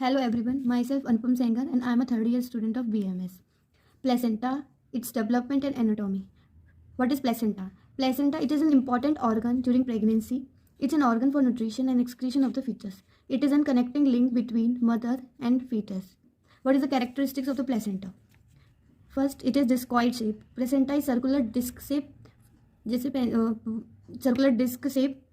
Hello everyone, myself Anupam Sengar and I am a third year student of BMS. Placenta, its development and anatomy. What is placenta? Placenta, it is an important organ during pregnancy. It's an organ for nutrition and excretion of the fetus. It is a connecting link between mother and fetus. What is the characteristics of the placenta? First, it is discoid shape. Placenta is circular disc shape, जैसे circular disc shape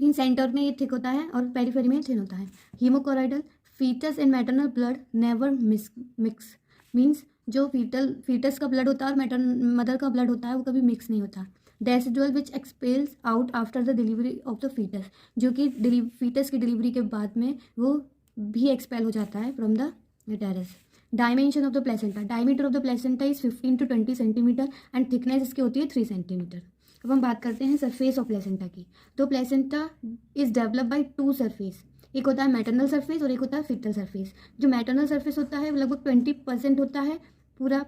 in centre में ये thick होता है और periphery में thin होता है. हीमोकोराइडल. Foetus and maternal blood never mix. Means जो फीटस का ब्लड होता है और मदर का ब्लड होता है वो कभी मिक्स नहीं होता. Decidual which expels out after the delivery of the foetus. जो कि फीटस की डिलीवरी के बाद में वो भी एक्सपेल हो जाता है from the uterus. Dimension of the placenta. Diameter of the placenta is 15 to 20 centimetre and thickness इसकी होती है 3 सेंटीमीटर. अब हम बात करते हैं सरफेस ऑफ प्लेसेंटा की. तो placenta is develop by 2 surface. एक होता है मैटरनल सरफेस और एक होता है फीटल सरफेस. जो मैटरनल सरफेस होता है लगभग 20% होता है पूरा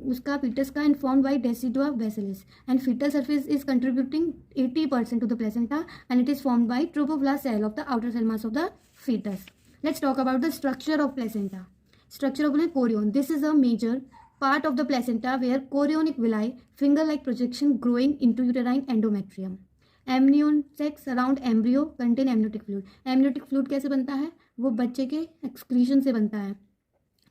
उसका फीटस का, and formed by decidua basalis. And foetal surface is contributing 80% to the placenta and it is formed by trophoblast cell of the outer cell mass of the foetus. Let's talk about the structure of placenta. Structure of chorion. This is a major part of the placenta where chorionic villi, finger-like projection growing into uterine endometrium. Amnion sacs surround embryo contain amniotic fluid. Amniotic fluid कैसे बनता है? वो बच्चे के excretion से बनता है.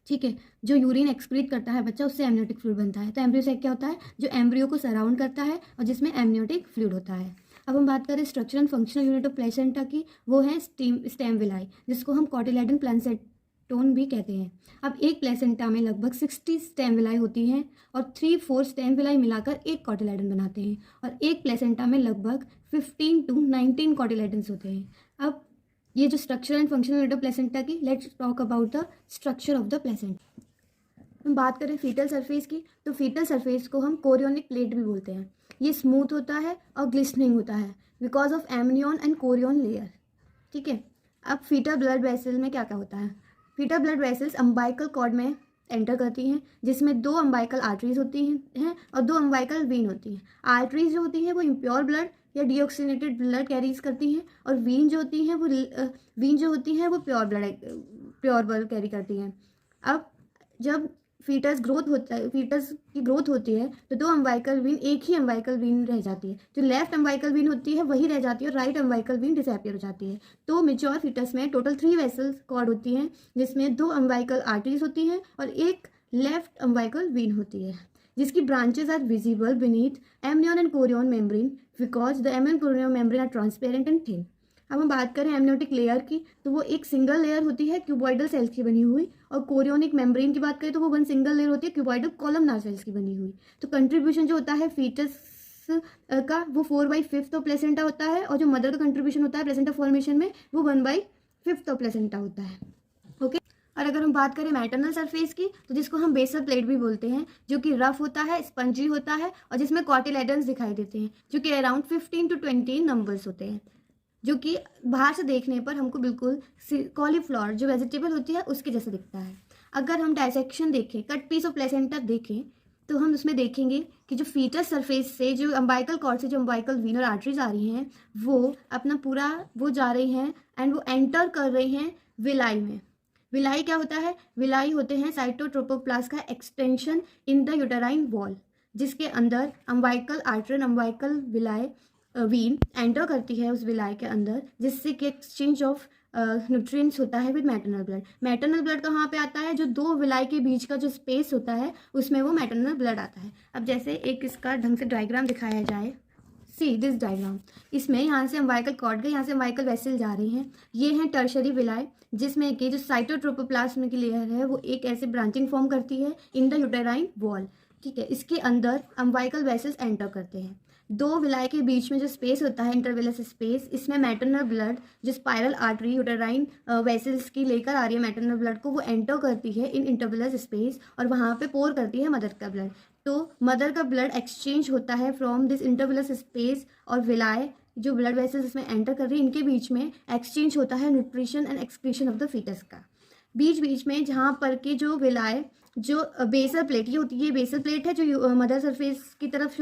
ठीक है, जो यूरिन एक्सक्रीट करता है बच्चा उससे एमनियोटिक फ्लूइड बनता है. तो एम्ब्रियो सैक क्या होता है? जो एम्ब्रियो को सराउंड करता है और जिसमें एमनियोटिक फ्लूइड होता है. अब हम बात करें structure and functional unit of placenta की. वो है स्टेम विलाई, जिसको हम कॉटिलेडन प्लासेंटोन भी कहते हैं. अब एक प्लेसेंटा में लगभग 60 स्टेम विलाई होती हैं और 3-4 स्टेम विलाई मिलाकर एक कॉटिलेडन बनाते हैं. और एक प्लेसेंटा में लगभग 15 to 19 कॉटिलेडन्स होते हैं. अब ये जो structure and functional unit of placenta की, let's talk about the structure of the placenta. हम बात करें फीटल सरफेस की, तो फीटल सरफेस को हम कोरियोनिक प्लेट भी बोलते हैं. ये स्मूथ होता है और ग्लिस्टनिंग होता है because of amnion and Korean layer. ठीक है. अब फीटल ब्लड वेसल में क्या क्या होता है? फीटल ब्लड वेसल्स अम्बाइकल कॉर्ड में एंटर करती हैं, जिसमें 2 अम्बाइकल आर्टरीज होती हैं और 2 अम्बाइकल वीन होती हैं. आर्टरीज जो होती हैं वो इम्प्योर ब्लड या डीऑक्सीनेटेड ब्लड कैरीज करती हैं, और वीन जो होती हैं वो प्योर ब्लड कैरी करती हैं. अब जब फीटस की ग्रोथ होती है तो 2 अम्बाइकल वीन एक ही अम्बाइकल वीन रह जाती है. जो लेफ्ट अम्बाइकल वीन होती है वही रह जाती है और राइट अम्बाइकल वीन डिसअपियर हो जाती है. तो मेच्योर फीटस में टोटल 3 वेसल्स कॉर्ड होती हैं, जिसमें 2 अम्बाइकल आर्टरीज होती हैं और एक लेफ्ट अम्बाइकल वीन होती है, जिसकी branches are visible beneath amnion and chorion membrane because the amnion chorion membrane are transparent and thin. अब हम बात करें एमनियोटिक लेयर की, तो वो एक सिंगल लेयर होती है क्यूबॉइडल सेल्स की बनी हुई. और कोरियोनिक मेम्ब्रेन की बात करें तो वो 1 सिंगल लेयर होती है क्यूबॉइडल कॉलमनार सेल्स की बनी हुई. तो कंट्रीब्यूशन जो होता है फीटस का वो 4/5 ऑफ प्लेसेंटा होता है, और जो मदर का कंट्रीब्यूशन होता है प्लेसेंटा फॉर्मेशन में वो 1/5 ऑफ प्लेसेंटा होता है. ओके. और अगर हम बात करें मैटरनल सरफेस की, तो जिसको हम बेसल प्लेट भी बोलते हैं, जो कि रफ होता है, स्पंजी होता है और जिसमें कॉटिलेडन्स दिखाई देते हैं, जो कि अराउंड 15 to 20 नंबर्स होते हैं, जो कि बाहर से देखने पर हमको बिल्कुल कॉलीफ्लावर जो वेजिटेबल होती है उसके जैसे दिखता है. अगर हम डायसेक्शन देखें, कट पीस ऑफ प्लेसेंटा देखें, तो हम उसमें देखेंगे कि जो फीटस सरफेस से जो अम्बाइकल कॉर्ड से जो अम्बाइकल वीन और आर्टरीज आ रही हैं वो अपना पूरा वो जा रही हैं एंड वो एंटर कर रही हैं विलाई में. विलाई क्या होता है? विलाई होते हैं साइटोट्रोपोप्लास्ट का extension in the uterine wall, जिसके अंदर umbilical artery and umbilical villi vein enter करती है उस विलाई के अंदर, जिससे कि एक्सचेंज ऑफ न्यूट्रिएंट्स होता है with maternal blood. Maternal blood कहाँ पे आता है? जो 2 विलाई के बीच का जो स्पेस होता है उसमें वो मैटरनल ब्लड आता है. अब जैसे एक इसका ढंग से डायग्राम दिखाया जाए, सी दिस डायग्राम. इसमें यहाँ से अम्बाइकल कॉर्ड गए, यहाँ से अम्बाइकल वेसल जा रही हैं. ये हैं टर्शरी विलाई, जिसमें कि जो साइटोट्रोपोप्लाज्म की लेयर है वो एक ऐसे ब्रांचिंग फॉर्म करती है इन द यूटेराइन वॉल. ठीक है. इसके अंदर अम्बाइकल वेसल्स एंटर करते हैं. 2 विलाई के बीच में जो स्पेस होता है इंटरवेलस स्पेस, इसमें मैटरनल ब्लड जो स्पाइरल आर्टरी यूटेराइन वेसल्स की लेकर आ रही है मैटरनल ब्लड को, वो एंटर करती है इन इंटरवेलस स्पेस और वहाँ पे पोर करती है मदर का ब्लड. तो मदर का ब्लड एक्सचेंज होता है फ्रॉम दिस इंटरवेलस स्पेस, और विलाई जो ब्लड वेसल्स इसमें एंटर कर रही है इनके बीच में एक्सचेंज होता है nutrition and excretion of the foetus का. बीच बीच में जहाँ पर के जो विलाई जो बेसल प्लेट, ये होती है बेसल प्लेट है जो मदर सरफेस की तरफ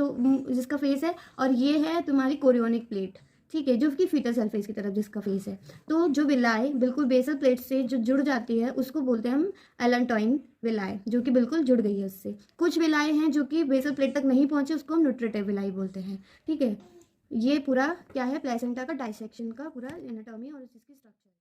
जिसका फेस है, और ये है तुम्हारी कोरियोनिक प्लेट. ठीक है, जो कि फीटल सरफेस की तरफ जिसका फेस है। तो जो विलाय बिल्कुल बेसल प्लेट से जो जुड़ जाती है उसको बोलते हैं हम एलेंटोइन विलाय, जो कि बिल्कुल जुड़ गई है उससे। कुछ विलाय हैं जो कि बेसल प्लेट तक नहीं पहुंचे, उसको हम न्यूट्रेटिव विलाय बोलते हैं। ठीक है, ये पूरा क्या है, प्लेसेंटा का डाइसेक्शन का पूरा एनाटॉमी और इसकी स्ट्रक्चर।